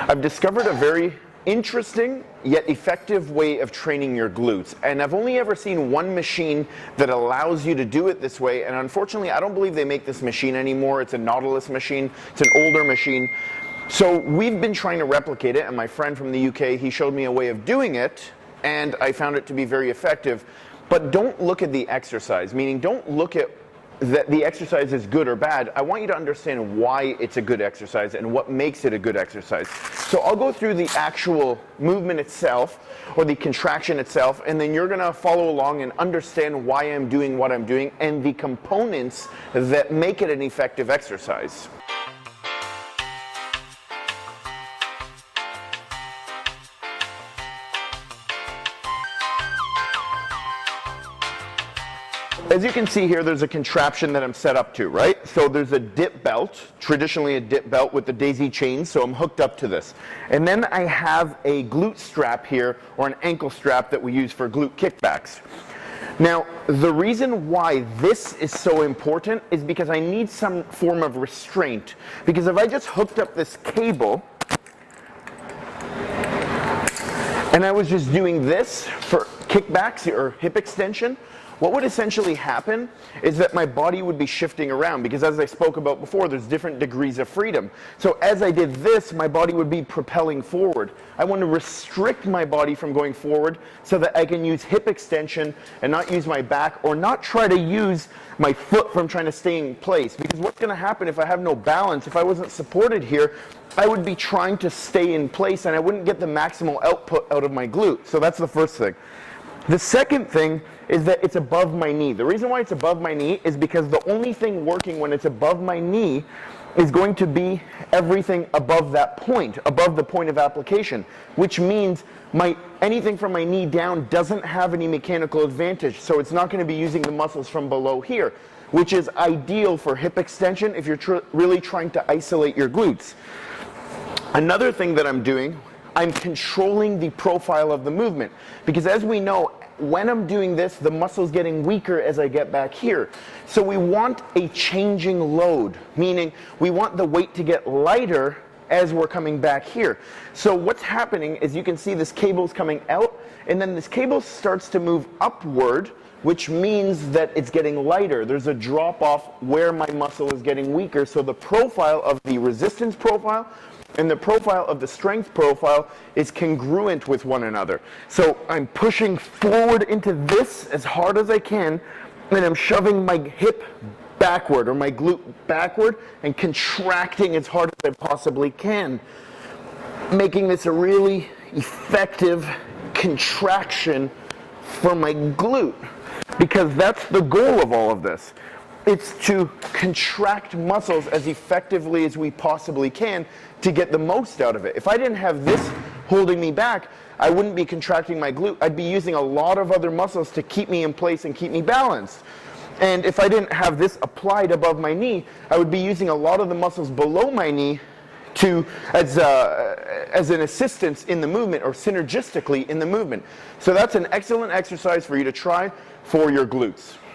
I've discovered a very interesting yet effective way of training your glutes, and I've only ever seen one machine that allows you to do it this way, and unfortunately I don't believe they make this machine anymore. It's a Nautilus machine. It's an older machine. So we've been trying to replicate it, and my friend from the UK, he showed me a way of doing it, and I found it to be very effective. But don't look at the exercise, meaning don't look at that the exercise is good or bad. I want you to understand why it's a good exercise and what makes it a good exercise. So I'll go through the actual movement itself, or the contraction itself, and then you're gonna follow along and understand why I'm doing what I'm doing and the components that make it an effective exercise. As you can see here, there's a contraption that I'm set up to, right? So there's a dip belt, traditionally a dip belt with the daisy chains, so I'm hooked up to this. And then I have a glute strap here, or an ankle strap that we use for glute kickbacks. Now, the reason why this is so important is because I need some form of restraint. Because if I just hooked up this cable, and I was just doing this for kickbacks or hip extension, what would essentially happen is that my body would be shifting around, because as I spoke about before, there's different degrees of freedom. So as I did this, my body would be propelling forward. I want to restrict my body from going forward so that I can use hip extension and not use my back, or not try to use my foot from trying to stay in place. Because what's going to happen if I have no balance, if I wasn't supported here, I would be trying to stay in place and I wouldn't get the maximal output out of my glute. So that's the first thing. The second thing is that it's above my knee. The reason why it's above my knee is because the only thing working when it's above my knee is going to be everything above that point, above the point of application, which means anything from my knee down doesn't have any mechanical advantage, so it's not going to be using the muscles from below here, which is ideal for hip extension if you're really trying to isolate your glutes. Another thing that I'm doing, I'm controlling the profile of the movement, because as we know, when I'm doing this, the muscle's getting weaker as I get back here. So we want a changing load, meaning we want the weight to get lighter as we're coming back here. So what's happening is you can see this cable's coming out, and then this cable starts to move upward, which means that it's getting lighter. There's a drop off where my muscle is getting weaker. So the profile of the resistance profile and the profile of the strength profile is congruent with one another. So I'm pushing forward into this as hard as I can, and I'm shoving my hip backward, or my glute backward, and contracting as hard as I possibly can, making this a really effective contraction for my glute, because that's the goal of all of this. It's to contract muscles as effectively as we possibly can to get the most out of it. If I didn't have this holding me back, I wouldn't be contracting my glute. I'd be using a lot of other muscles to keep me in place and keep me balanced. And if I didn't have this applied above my knee, I would be using a lot of the muscles below my knee as an assistance in the movement, or synergistically in the movement. So that's an excellent exercise for you to try for your glutes.